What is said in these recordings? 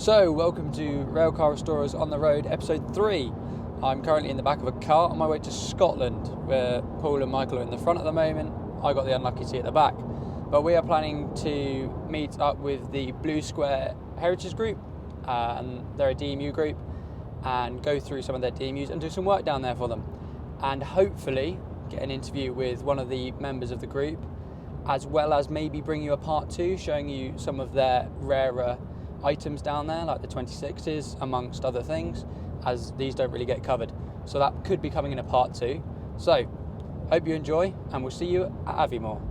So, welcome to Railcar Restorers on the Road, episode 3. I'm currently in the back of a car on my way to Scotland, where Paul and Michael are in the front at the moment. I got the unlucky seat at the back. But we are planning to meet up with the Blue Square Heritage Group, and they're a DMU group, and go through some of their DMUs and do some work down there for them. And hopefully get an interview with one of the members of the group, as well as maybe bring you a part 2 showing you some of their rarer items down there, like the 2060s, amongst other things, as these don't really get covered. So that could be coming in a part 2. So, hope you enjoy, and we'll see you at Aviemore.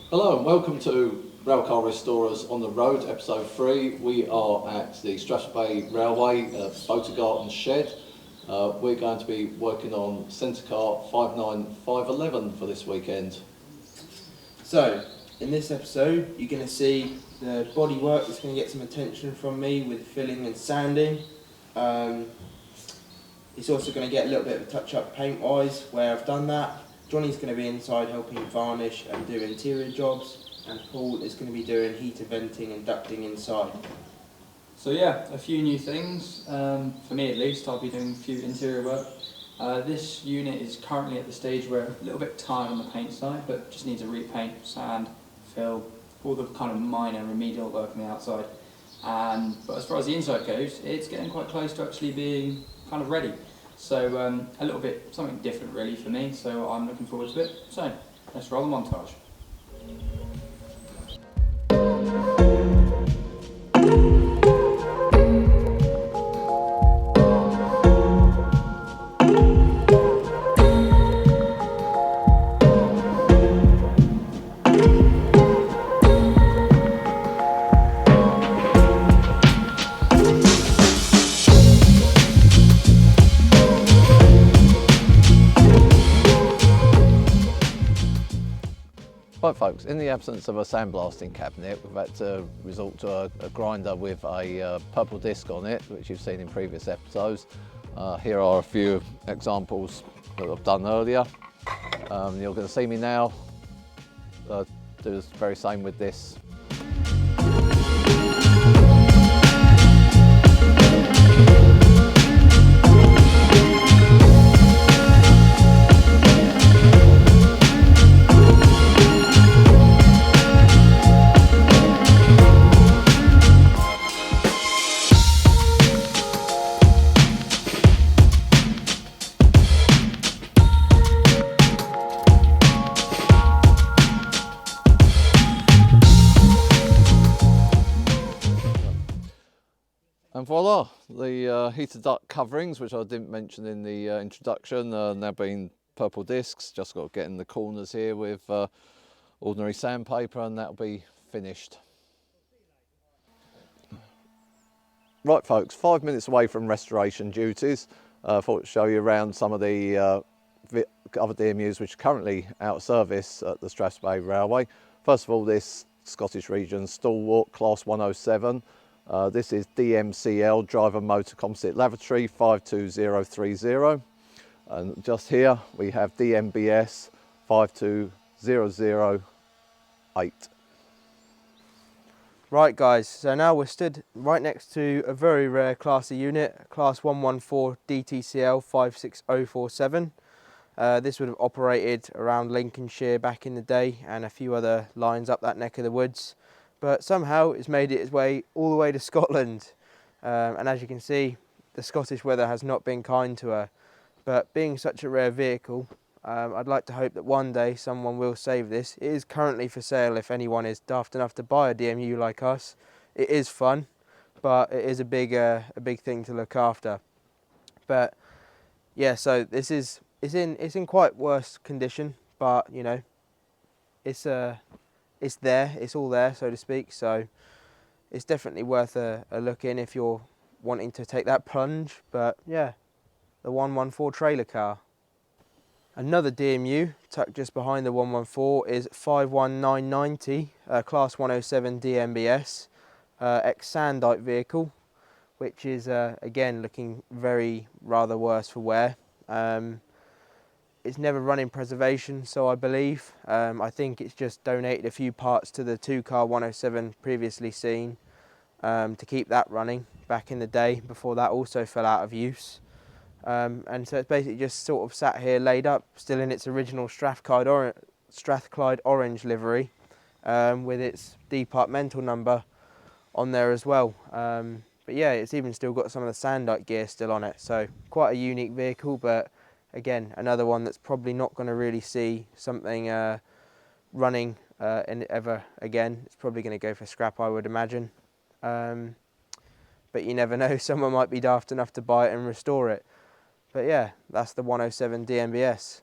Hello and welcome to Railcar Restorers on the Road, episode 3. We are at the Strathspey Railway at Botergarten Shed. We're going to be working on Centre Car 59511 for this weekend. So, in this episode, you're going to see the body work that's going to get some attention from me with filling and sanding. It's also going to get a little bit of a touch-up paint-wise where I've done that. Johnny's going to be inside helping varnish and do interior jobs, and Paul is going to be doing heater venting and ducting inside. So yeah, a few new things. For me at least, I'll be doing a few interior work. This unit is currently at the stage where a little bit tired on the paint side, but just needs a repaint, sand, fill, all the kind of minor remedial work on the outside. But as far as the inside goes, it's getting quite close to actually being kind of ready. So a little bit, something different really for me, so I'm looking forward to it. So, let's roll the montage. Right folks, in the absence of a sandblasting cabinet, we've had to resort to a grinder with a purple disc on it, which you've seen in previous episodes. Here are a few examples that I've done earlier. You're going to see me now do the very same with this. And voila, the heater duct coverings, which I didn't mention in the introduction, are now being purple discs. Just got to get in the corners here with ordinary sandpaper, and that'll be finished. Right folks, 5 minutes away from restoration duties. I thought I'd show you around some of the other DMUs which are currently out of service at the Strathspey Railway. First of all, this Scottish Region Stalwart Class 107. This is DMCL, Driver Motor Composite Lavatory 52030. And just here we have DMBS 52008. Right guys, so now we're stood right next to a very rare class of unit, Class 114 DTCL 56047. This would have operated around Lincolnshire back in the day and a few other lines up that neck of the woods. But somehow it's made its way all the way to Scotland. And as you can see, the Scottish weather has not been kind to her. But being such a rare vehicle, I'd like to hope that one day someone will save this. It is currently for sale if anyone is daft enough to buy a DMU like us. It is fun, but it is a big thing to look after. But yeah, so it's in quite worse condition, but you know, it's there, it's all there, so to speak. So it's definitely worth a look in if you're wanting to take that plunge. But yeah, the 114 trailer car. Another DMU tucked just behind the 114 is 51990, Class 107 DMBS, ex-Sandite vehicle, which is again looking rather worse for wear. It's never run in preservation, so I believe. I think it's just donated a few parts to the 2-car 107 previously seen to keep that running back in the day before that also fell out of use. And so it's basically just sort of sat here laid up, still in its original Strathclyde orange livery, with its departmental number on there as well. But yeah, it's even still got some of the Sandite gear still on it, so quite a unique vehicle, but again, another one that's probably not going to really see something running ever again. It's probably going to go for scrap, I would imagine. But you never know, someone might be daft enough to buy it and restore it. But yeah, that's the 107 DMBS.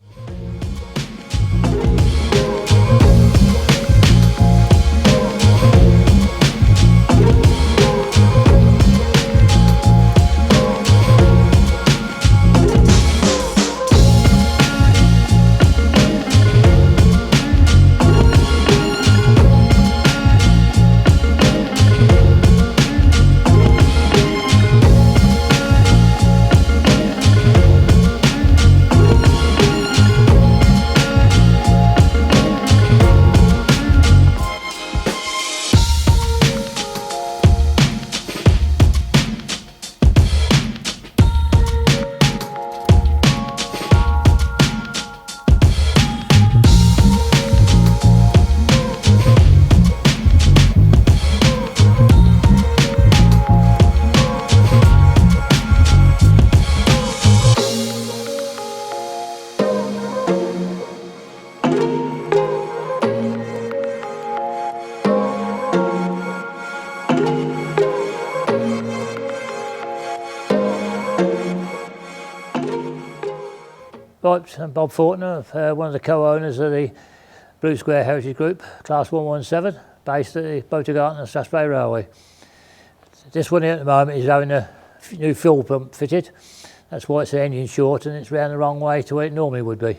Right, I'm Bob Fortner, one of the co-owners of the Blue Square Heritage Group, Class 117, based at the Botegarten and Strathspey Railway. This one here at the moment is having a new fuel pump fitted. That's why it's an engine short and it's round the wrong way to where it normally would be.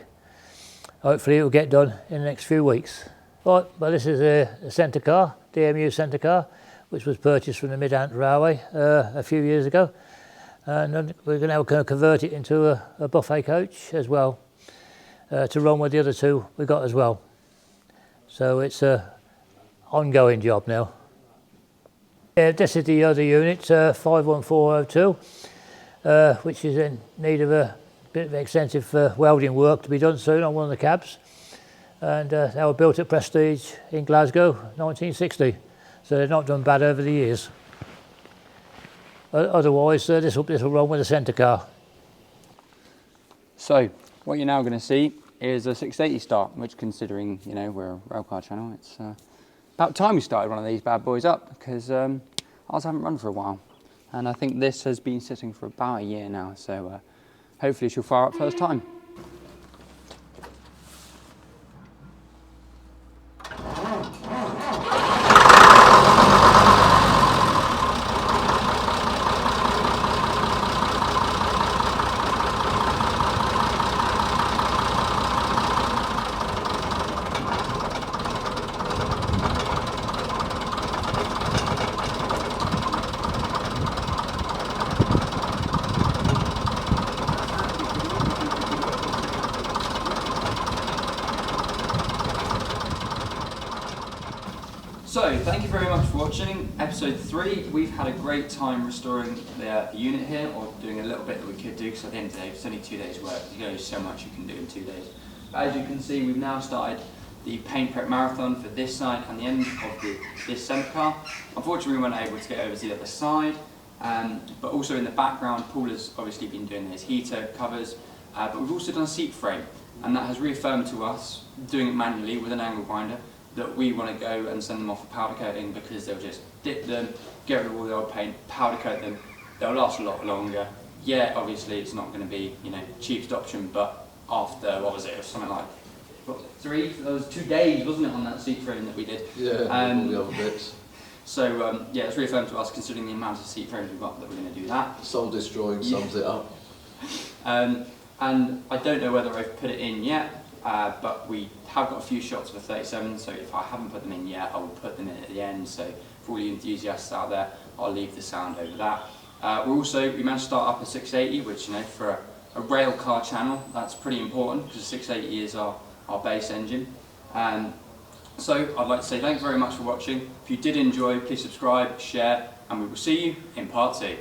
Hopefully it will get done in the next few weeks. Right, well this is a centre car, DMU centre car, which was purchased from the Mid-Norfolk Railway a few years ago. And we're now going to convert it into a buffet coach as well, to run with the other two we got as well. So it's an ongoing job now. Yeah, this is the other unit, 51402, which is in need of a bit of extensive welding work to be done soon on one of the cabs. And they were built at Prestige in Glasgow, 1960. So they've not done bad over the years. Otherwise, this will run with a centre car. So, what you're now going to see is a 680 start, which, considering, you know, we're a railcar channel, it's about time we started one of these bad boys up, because ours haven't run for a while. And I think this has been sitting for about a year now, so hopefully she'll fire up first time. So, thank you very much for watching episode 3. We've had a great time restoring the unit here, or doing a little bit that we could do, because at the end of the day, it's only 2 days work. There's only so much you can do in 2 days. But as you can see, we've now started the paint prep marathon for this side and the end of this centre car. Unfortunately, we weren't able to get over to the other side, but also in the background, Paul has obviously been doing his heater covers, but we've also done a seat frame, and that has reaffirmed to us, doing it manually with an angle grinder, that we want to go and send them off for powder coating, because they'll just dip them, get rid of all the old paint, powder coat them, they'll last a lot longer. Yeah, obviously it's not going to be, you know, cheapest option, but after, what was it, something like, what, 2 days, wasn't it, on that seat frame that we did? Yeah, all the other bits. So yeah, it's reaffirmed to us, considering the amount of seat frames we've got, that we're going to do that. Soul destroying sums it up. And I don't know whether I've put it in yet, but we have got a few shots of a 37, so if I haven't put them in yet, I will put them in at the end. So for all you enthusiasts out there, I'll leave the sound over that. We managed to start up a 680, which, you know, for a rail car channel, that's pretty important, because 680 is our base engine. So I'd like to say thank you very much for watching. If you did enjoy, please subscribe, share, and we will see you in part 2.